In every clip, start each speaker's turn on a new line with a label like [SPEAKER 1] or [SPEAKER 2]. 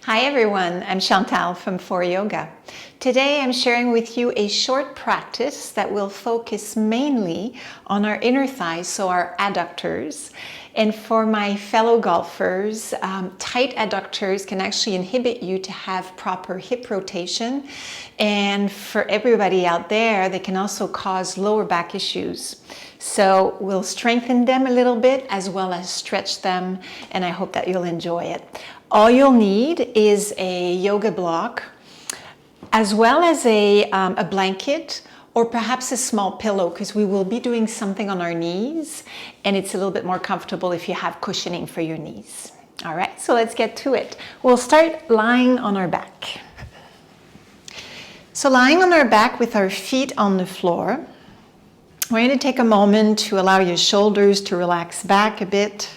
[SPEAKER 1] Hi everyone, I'm Chantal from Fore Yoga. Today I'm sharing with you a short practice that will focus mainly on our inner thighs, so our adductors. And for my fellow golfers, tight adductors can actually inhibit you to have proper hip rotation. And for everybody out there, they can also cause lower back issues. So we'll strengthen them a little bit as well as stretch them, and I hope that you'll enjoy it. All you'll need is a yoga block, as well as a blanket, or perhaps a small pillow, because we will be doing something on our knees, and it's a little bit more comfortable if you have cushioning for your knees. All right, so let's get to it. We'll start lying on our back. So lying on our back with our feet on the floor, we're going to take a moment to allow your shoulders to relax back a bit.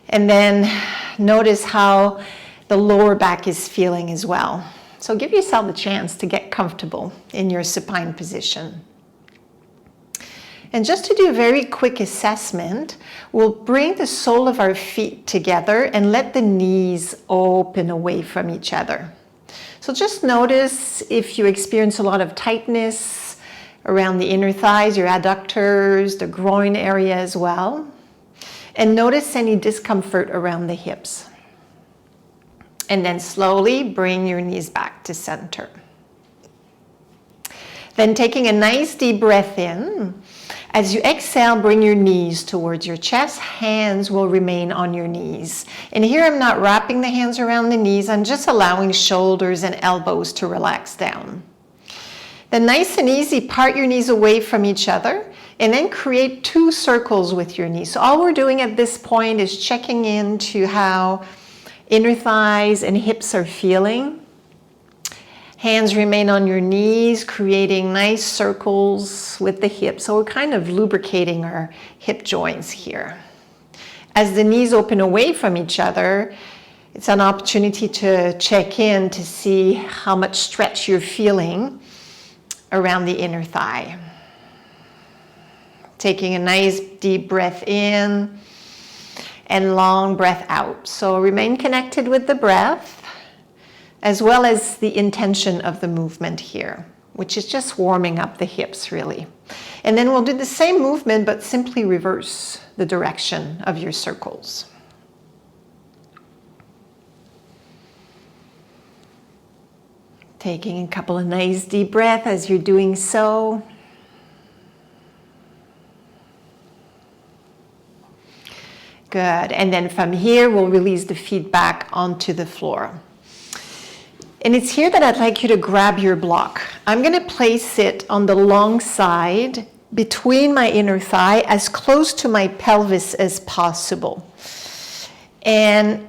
[SPEAKER 1] And then notice how the lower back is feeling as well. So give yourself a chance to get comfortable in your supine position. And just to do a very quick assessment, we'll bring the sole of our feet together and let the knees open away from each other. So just notice if you experience a lot of tightness around the inner thighs, your adductors, the groin area as well. And notice any discomfort around the hips. And then slowly bring your knees back to center. Then taking a nice deep breath in. As you exhale, bring your knees towards your chest. Hands will remain on your knees. And here I'm not wrapping the hands around the knees. I'm just allowing shoulders and elbows to relax down. Then nice and easy, part your knees away from each other. And then create two circles with your knees. So all we're doing at this point is checking into how inner thighs and hips are feeling. Hands remain on your knees, creating nice circles with the hips. So we're kind of lubricating our hip joints here. As the knees open away from each other, it's an opportunity to check in to see how much stretch you're feeling around the inner thigh. Taking a nice deep breath in and long breath out. So remain connected with the breath as well as the intention of the movement here, which is just warming up the hips really. And then we'll do the same movement but simply reverse the direction of your circles. Taking a couple of nice deep breaths as you're doing so. Good, and then from here, we'll release the feet back onto the floor. And it's here that I'd like you to grab your block. I'm gonna place it on the long side between my inner thigh, as close to my pelvis as possible. And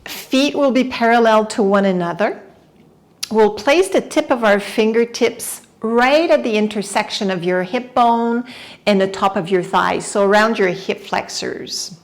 [SPEAKER 1] feet will be parallel to one another. We'll place the tip of our fingertips right at the intersection of your hip bone and the top of your thighs, so around your hip flexors.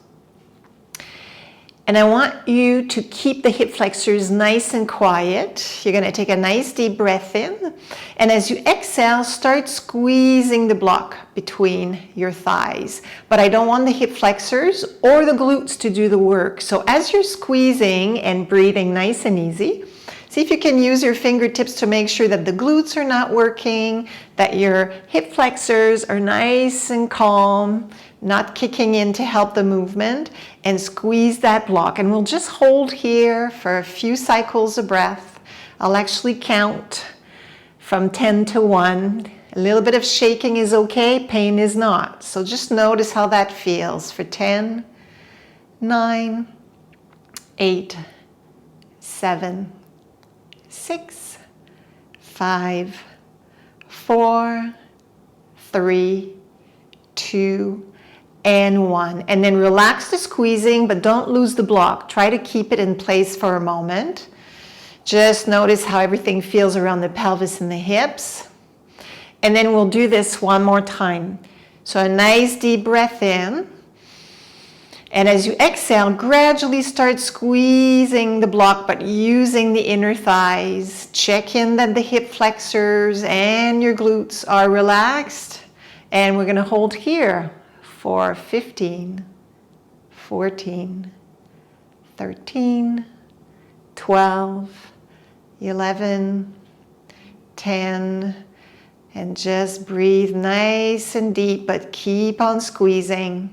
[SPEAKER 1] And I want you to keep the hip flexors nice and quiet. You're going to take a nice deep breath in. And as you exhale, start squeezing the block between your thighs. But I don't want the hip flexors or the glutes to do the work. So as you're squeezing and breathing nice and easy, see if you can use your fingertips to make sure that the glutes are not working, that your hip flexors are nice and calm, not kicking in to help the movement, and squeeze that block. And we'll just hold here for a few cycles of breath. I'll actually count from 10 to 1. A little bit of shaking is okay, pain is not. So just notice how that feels for 10, 9, 8, 7, 6, 5, 4, 3, 2, and 1. And then relax the squeezing, but don't lose the block. Try to keep it in place for a moment. Just notice how everything feels around the pelvis and the hips. And then we'll do this one more time. So a nice deep breath in. And as you exhale, gradually start squeezing the block, but using the inner thighs. Check in that the hip flexors and your glutes are relaxed. And we're going to hold here for 15, 14, 13, 12, 11, 10, and just breathe nice and deep, but keep on squeezing.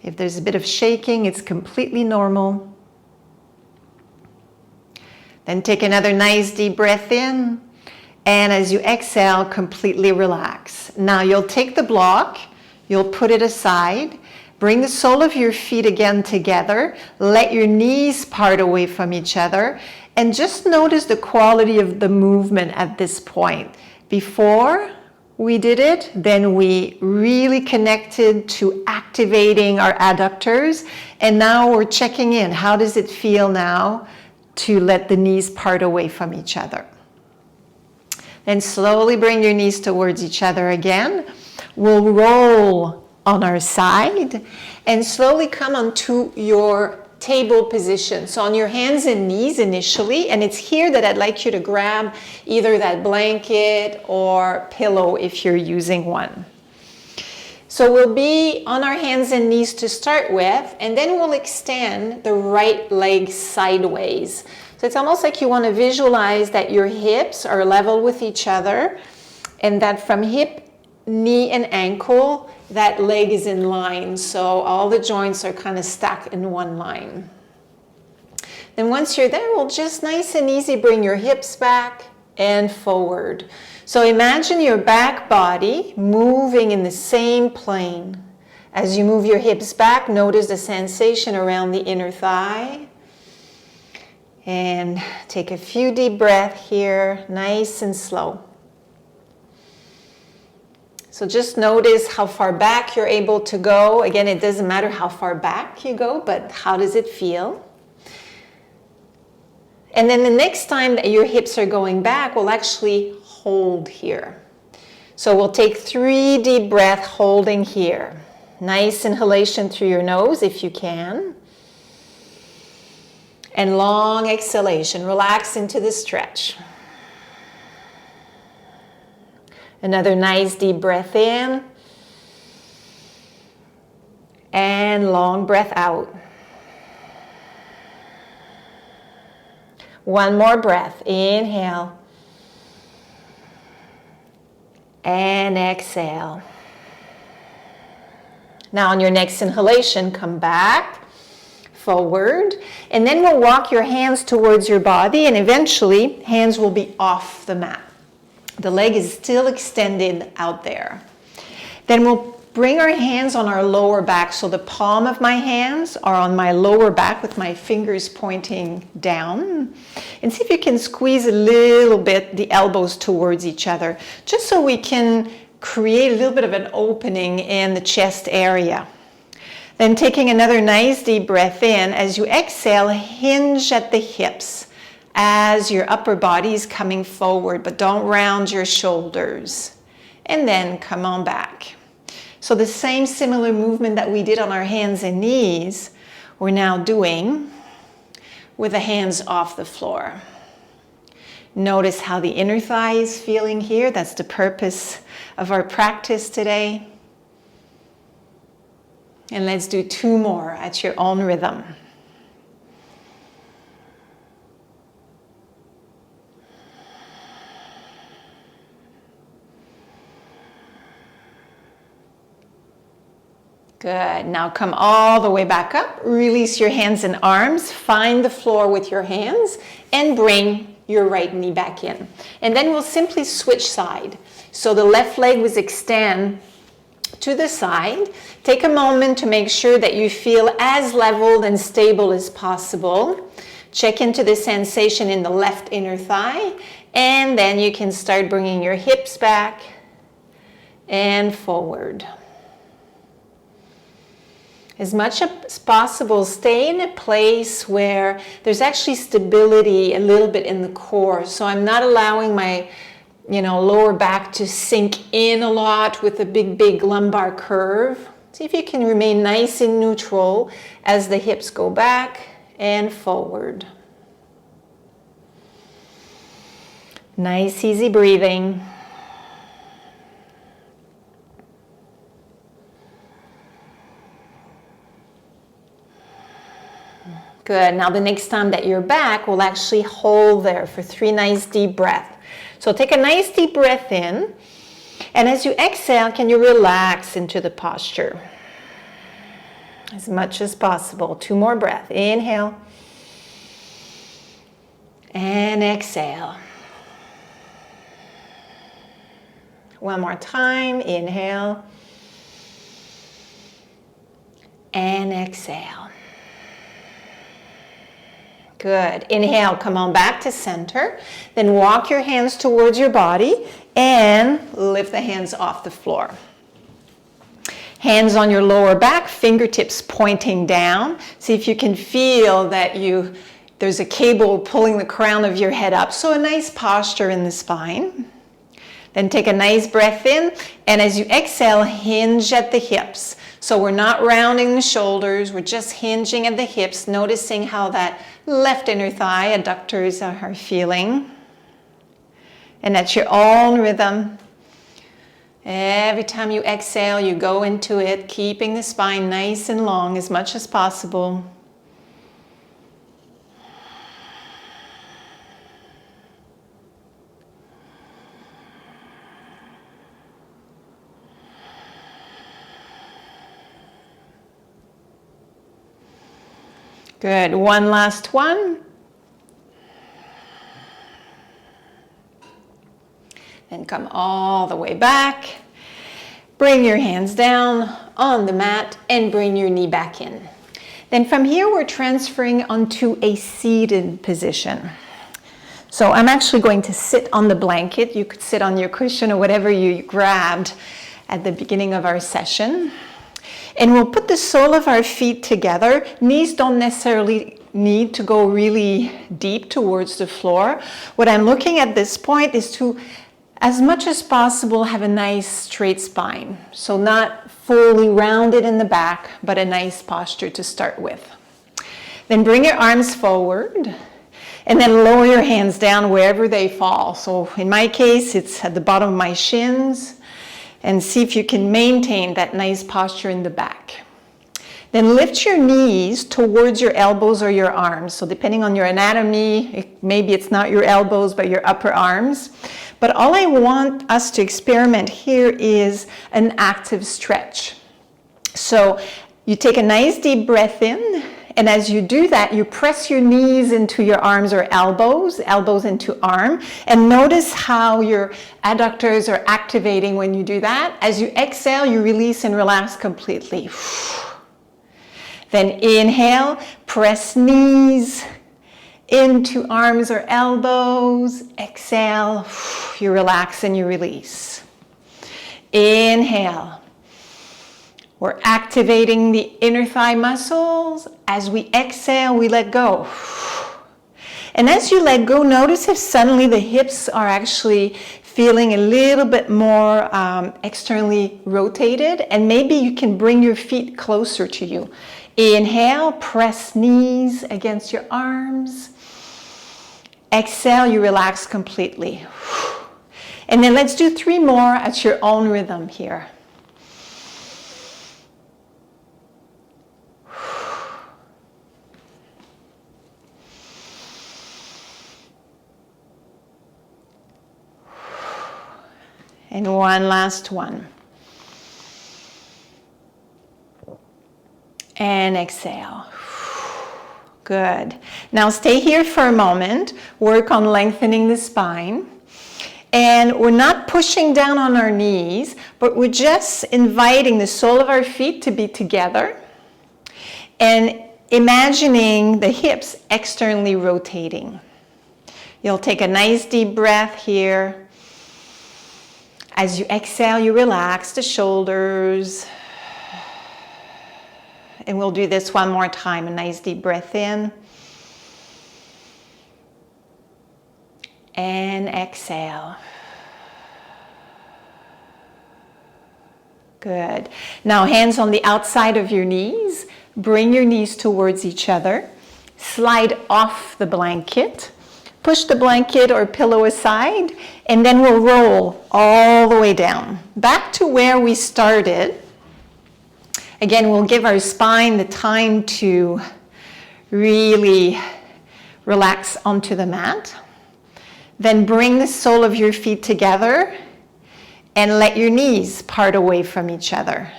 [SPEAKER 1] If there's a bit of shaking, it's completely normal. Then take another nice deep breath in, and as you exhale, completely relax. Now you'll take the block, you'll put it aside, bring the sole of your feet again together, let your knees part away from each other, and just notice the quality of the movement at this point. Before we did it, then we really connected to activating our adductors, and now we're checking in. How does it feel now to let the knees part away from each other? Then slowly bring your knees towards each other again. We'll roll on our side and slowly come onto your table position. So on your hands and knees initially, and it's here that I'd like you to grab either that blanket or pillow if you're using one. So we'll be on our hands and knees to start with, and then we'll extend the right leg sideways. So it's almost like you want to visualize that your hips are level with each other, and that from hip, knee, and ankle, that leg is in line. So all the joints are kind of stacked in one line. Then once you're there, we'll just nice and easy bring your hips back and forward. So imagine your back body moving in the same plane. As you move your hips back, notice the sensation around the inner thigh. And take a few deep breaths here, nice and slow. So just notice how far back you're able to go. Again, it doesn't matter how far back you go, but how does it feel? And then the next time that your hips are going back, we'll actually hold here. So we'll take 3 deep breaths holding here. Nice inhalation through your nose if you can. And long exhalation. Relax into the stretch. Another nice deep breath in. And long breath out. One more breath. Inhale. And exhale. Now on your next inhalation, come back, forward, and then we'll walk your hands towards your body, and eventually hands will be off the mat. The leg is still extended out there. Then we'll bring our hands on our lower back. So the palm of my hands are on my lower back with my fingers pointing down. And see if you can squeeze a little bit the elbows towards each other, just so we can create a little bit of an opening in the chest area. Then taking another nice deep breath in, as you exhale, hinge at the hips as your upper body is coming forward, but don't round your shoulders. And then come on back. So the same similar movement that we did on our hands and knees, we're now doing with the hands off the floor. Notice how the inner thigh is feeling here. That's the purpose of our practice today. And let's do 2 more at your own rhythm. Good. Now come all the way back up. Release your hands and arms. Find the floor with your hands and bring your right knee back in. And then we'll simply switch side. So the left leg was extend to the side. Take a moment to make sure that you feel as leveled and stable as possible. Check into the sensation in the left inner thigh. And then you can start bringing your hips back and forward. As much as possible, stay in a place where there's actually stability a little bit in the core. So I'm not allowing my lower back to sink in a lot with a big lumbar curve. See if you can remain nice and neutral as the hips go back and forward. Nice, easy breathing. Good. Now the next time that you're back, we'll actually hold there for 3 nice deep breaths. So take a nice deep breath in, and as you exhale, can you relax into the posture as much as possible. 2 more breaths. Inhale and exhale. One more time. Inhale and exhale. Good. Inhale, come on back to center. Then walk your hands towards your body and lift the hands off the floor. Hands on your lower back, fingertips pointing down. See if you can feel that there's a cable pulling the crown of your head up. So a nice posture in the spine. Then take a nice breath in, and as you exhale, hinge at the hips. So we're not rounding the shoulders, we're just hinging at the hips, noticing how that left inner thigh adductors are feeling. And at your own rhythm, every time you exhale, you go into it, keeping the spine nice and long as much as possible. Good. One last one. Then come all the way back. Bring your hands down on the mat and bring your knee back in. Then from here, we're transferring onto a seated position. So I'm actually going to sit on the blanket. You could sit on your cushion or whatever you grabbed at the beginning of our session. And we'll put the sole of our feet together. Knees don't necessarily need to go really deep towards the floor. What I'm looking at this point is to, as much as possible, have a nice straight spine. So not fully rounded in the back, but a nice posture to start with. Then bring your arms forward and then lower your hands down wherever they fall. So in my case, it's at the bottom of my shins. And see if you can maintain that nice posture in the back. Then lift your knees towards your elbows or your arms. So depending on your anatomy, maybe it's not your elbows, but your upper arms. But all I want us to experiment here is an active stretch. So you take a nice deep breath in, and as you do that, you press your knees into your arms or elbows into arm, and notice how your adductors are activating when you do that. As you exhale, you release and relax completely. Then inhale, press knees into arms or elbows. Exhale, you relax and you release. Inhale. We're activating the inner thigh muscles. As we exhale, we let go. And as you let go, notice if suddenly the hips are actually feeling a little bit more externally rotated, and maybe you can bring your feet closer to you. Inhale, press knees against your arms. Exhale, you relax completely. And then let's do 3 more at your own rhythm here. And one last one. And exhale. Good. Now stay here for a moment. Work on lengthening the spine. And we're not pushing down on our knees, but we're just inviting the sole of our feet to be together and imagining the hips externally rotating. You'll take a nice deep breath here. As you exhale, you relax the shoulders. And we'll do this one more time. A nice deep breath in. And exhale. Good. Now hands on the outside of your knees. Bring your knees towards each other. Slide off the blanket. Push the blanket or pillow aside, and then we'll roll all the way down. Back to where we started. Again, we'll give our spine the time to really relax onto the mat. Then bring the sole of your feet together and let your knees part away from each other.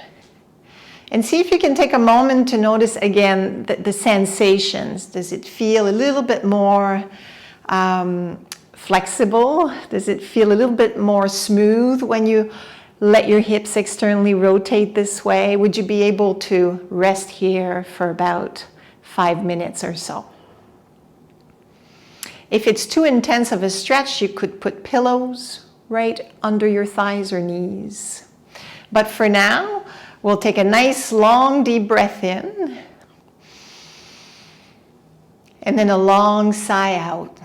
[SPEAKER 1] And see if you can take a moment to notice again the sensations. Does it feel a little bit more flexible? Does it feel a little bit more smooth when you let your hips externally rotate this way? Would you be able to rest here for about 5 minutes or so? If it's too intense of a stretch, you could put pillows right under your thighs or knees. But for now, we'll take a nice long deep breath in and then a long sigh out.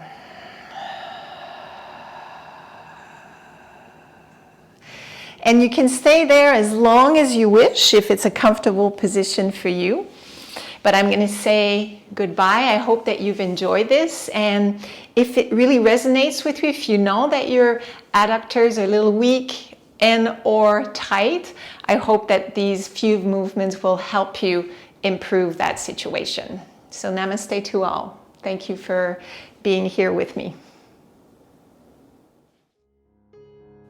[SPEAKER 1] And you can stay there as long as you wish if it's a comfortable position for you. But I'm going to say goodbye. I hope that you've enjoyed this. And if it really resonates with you, if you know that your adductors are a little weak and or tight, I hope that these few movements will help you improve that situation. So namaste to all. Thank you for being here with me.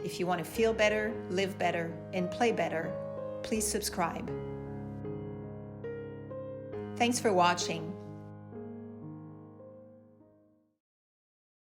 [SPEAKER 1] If you want to feel better, live better, and play better, please subscribe. Thanks for watching.